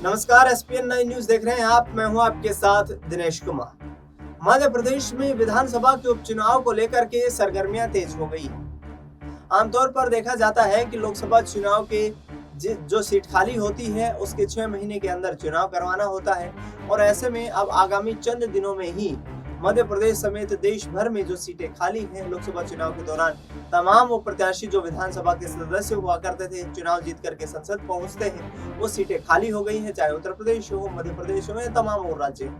नमस्कार, ESPN 9 news देख रहे हैं आप। मैं हूं आपके साथ दिनेश कुमार। मध्य प्रदेश में विधानसभा के उपचुनाव को लेकर के सरगर्मियां तेज हो गई हैं। आमतौर पर देखा जाता है कि लोकसभा चुनाव के जो सीट खाली होती है उसके 6 महीने के अंदर चुनाव करवाना होता है और ऐसे में अब आगामी चंद दिनों में ही मध्य प्रदेश समेत देश भर में जो सीटें खाली हैं लोकसभा चुनाव के दौरान तमाम वो प्रत्याशी जो विधानसभा के सदस्य हुआ करते थे, चुनाव जीत करके संसद पहुंचते हैं, वो सीटें खाली हो गई हैं। चाहे उत्तर प्रदेश हो, मध्य प्रदेश हो या तमाम और राज्य,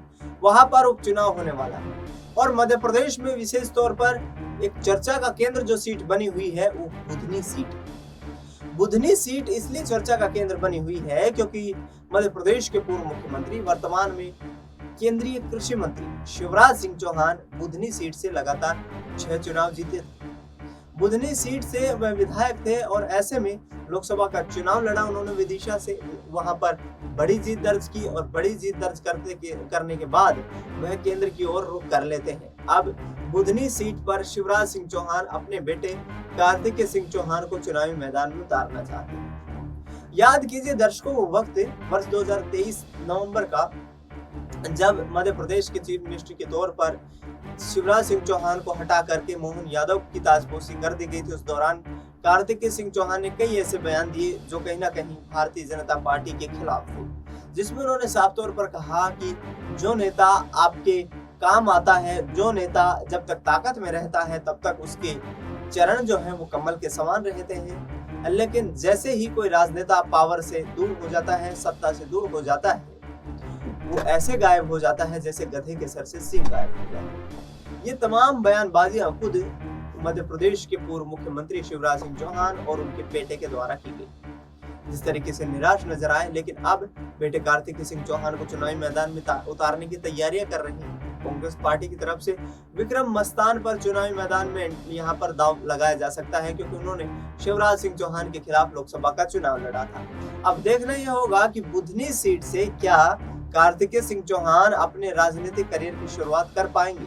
वहां पर उपचुनाव होने वाला है। और मध्य प्रदेश में विशेष तौर पर एक चर्चा का केंद्र जो सीट बनी हुई है वो बुधनी सीट। बुधनी सीट इसलिए चर्चा का केंद्र बनी हुई है क्योंकि मध्य प्रदेश के पूर्व मुख्यमंत्री, वर्तमान में केंद्रीय कृषि मंत्री शिवराज सिंह चौहान बुधनी सीट से लगातार 6 चुनाव जीते थे। बुधनी सीट से वह विधायक थे और ऐसे में लोकसभा का चुनाव लड़ा उन्होंने विदिशा से। वहां पर बड़ी जीत दर्ज की और बड़ी जीत दर्ज करने के बाद वह केंद्र की ओर रुख कर लेते हैं। अब बुधनी सीट पर शिवराज सिंह चौहान अपने बेटे कार्तिकेय सिंह चौहान को चुनावी मैदान में उतारना चाहते हैं। याद कीजिए दर्शकों, वो वक्त वर्ष 2023 नवंबर का, जब मध्य प्रदेश के चीफ मिनिस्टर के तौर पर शिवराज सिंह चौहान को हटा करके मोहन यादव की ताजपोशी कर दी गई थी। उस दौरान कार्तिकेय सिंह चौहान ने कई ऐसे बयान दिए जो कहीं ना कहीं भारतीय जनता पार्टी के खिलाफ थे, जिसमें उन्होंने साफ तौर पर कहा कि जो नेता आपके काम आता है, जो नेता जब तक ताकत में रहता है तब तक उसके चरण जो है वो कमल के समान रहते हैं, लेकिन जैसे ही कोई राजनेता पावर से दूर हो जाता है, सत्ता से दूर हो जाता है, वो ऐसे गायब हो जाता है जैसे गधे के सर से सींग गायब हो जाता है। ये तमाम बयानबाजियां खुद मध्य प्रदेश के पूर्व मुख्यमंत्री शिवराज सिंह चौहान और उनके बेटे के द्वारा की गई। जिस तरीके से निराश नजर आए, लेकिन अब बेटे कार्तिकेय सिंह चौहान को चुनावी मैदान में उतारने की तैयारियां कर रही है कांग्रेस पार्टी की तरफ से। विक्रम मस्तान पर चुनावी मैदान में यहाँ पर दांव लगाया जा सकता है क्योंकि उन्होंने शिवराज सिंह चौहान के खिलाफ लोकसभा का चुनाव लड़ा था। अब देखना यह होगा कि बुधनी सीट से क्या कार्तिकेय सिंह चौहान अपने राजनीतिक करियर की शुरुआत कर पाएंगे,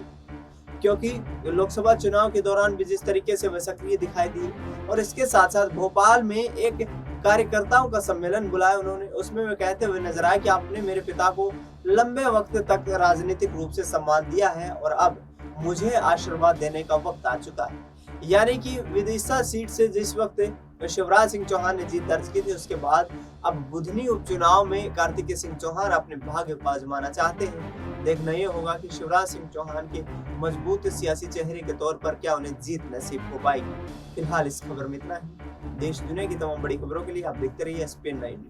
क्योंकि लोकसभा चुनाव के दौरान भी जिस तरीके से वह सक्रिय दिखाई दी और इसके साथ साथ भोपाल में एक कार्यकर्ताओं का सम्मेलन बुलाया उन्होंने, उसमें वे कहते हुए नजर आए कि आपने मेरे पिता को लंबे वक्त तक राजनीतिक रूप से सम्मान दिया है और अब मुझे आशीर्वाद देने का वक्त आ चुका है। यानी कि विदिशा सीट से जिस वक्त शिवराज सिंह चौहान ने जीत दर्ज की थी, उसके बाद अब बुधनी उपचुनाव में कार्तिकेय सिंह चौहान अपने भाग्य को आजमाना चाहते हैं। देखना ये होगा कि शिवराज सिंह चौहान के मजबूत सियासी चेहरे के तौर पर क्या उन्हें जीत नसीब हो पाएगी। फिलहाल इस खबर में इतना ही। देश दुनिया की तमाम बड़ी खबरों के लिए आप देखते रहिए एसपीएन 9।